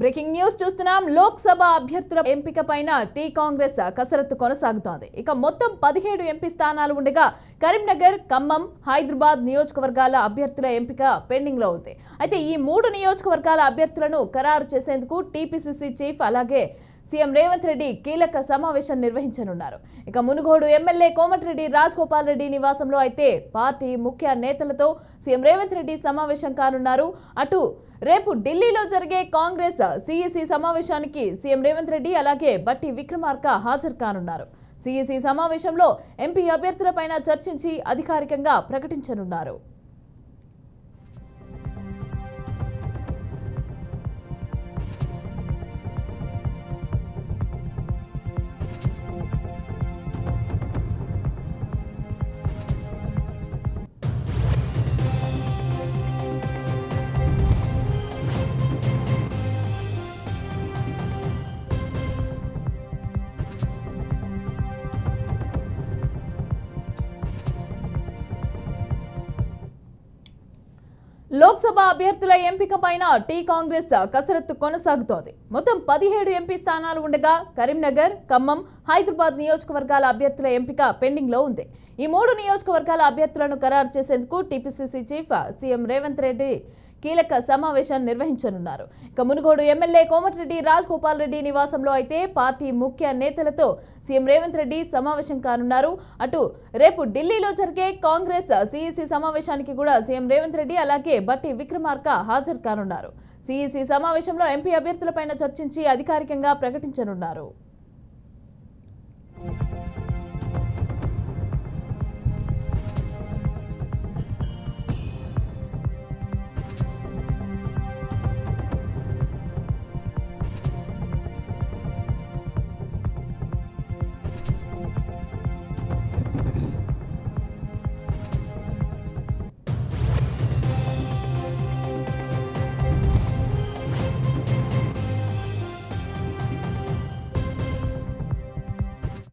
Breaking news చూస్తున్నాం. లోక్సభ అభ్యర్థుల ఎంపిక పైన టీ కాంగ్రెస్ కసరత్తు కొనసాగుతోంది. ఇక మొత్తం 17 ఎంపీ స్థానాలు ఉండగా కరీంనగర్, ఖమ్మం, హైదరాబాద్ నియోజకవర్గాల అభ్యర్థుల ఎంపిక పెండింగ్ లో ఉంది. అయితే ఈ 3 నియోజకవర్గాల అభ్యర్థులను ఖరారు చేసేందుకు టీపీసీసీ చీఫ్ అలాగే సీఎం రేవంత్ రెడ్డి కీలక సమావేశం నిర్వహించనున్నారు. ఇక మునుగోడు ఎమ్మెల్యే కోమటిరెడ్డి రాజగోపాల్ రెడ్డి నివాసంలో అయితే పార్టీ ముఖ్య నేతలతో సీఎం రేవంత్ రెడ్డి సమావేశం కానున్నారు. అటు రేపు ఢిల్లీలో జరిగే కాంగ్రెస్ సీఈసీ సమావేశానికి సీఎం రేవంత్ రెడ్డి అలాగే బట్టి విక్రమార్క హాజరు కానున్నారు. సీఈసీ సమావేశంలో ఎంపీ అభ్యర్థులపైన చర్చించి అధికారికంగా ప్రకటించనున్నారు. లోక్సభ అభ్యర్థుల ఎంపిక పైన టీ కాంగ్రెస్ కసరత్తు కొనసాగుతోంది. మొత్తం 17 ఎంపీ స్థానాలు ఉండగా కరీంనగర్, ఖమ్మం, హైదరాబాద్ నియోజకవర్గాల అభ్యర్థుల ఎంపిక పెండింగ్ లో ఉంది. ఈ 3 నియోజకవర్గాల అభ్యర్థులను ఖరారు చేసేందుకు TPCC chief CM Revanth Reddy కీలక సమావేశం నిర్వహించనున్నారు. ఇక మునుగోడు ఎమ్మెల్యే కోమటిరెడ్డి రాజగోపాల్ రెడ్డి నివాసంలో అయితే పార్టీ ముఖ్య నేతలతో సీఎం రేవంత్ రెడ్డి సమావేశం కానున్నారు. అటు రేపు ఢిల్లీలో జరిగే కాంగ్రెస్ సీఈసీ సమావేశానికి కూడా సీఎం రేవంత్ రెడ్డి అలాగే బట్టి విక్రమార్క హాజరు కానున్నారు. సీఈసీ సమావేశంలో ఎంపీ అభ్యర్థులపైన చర్చించి అధికారికంగా ప్రకటించనున్నారు.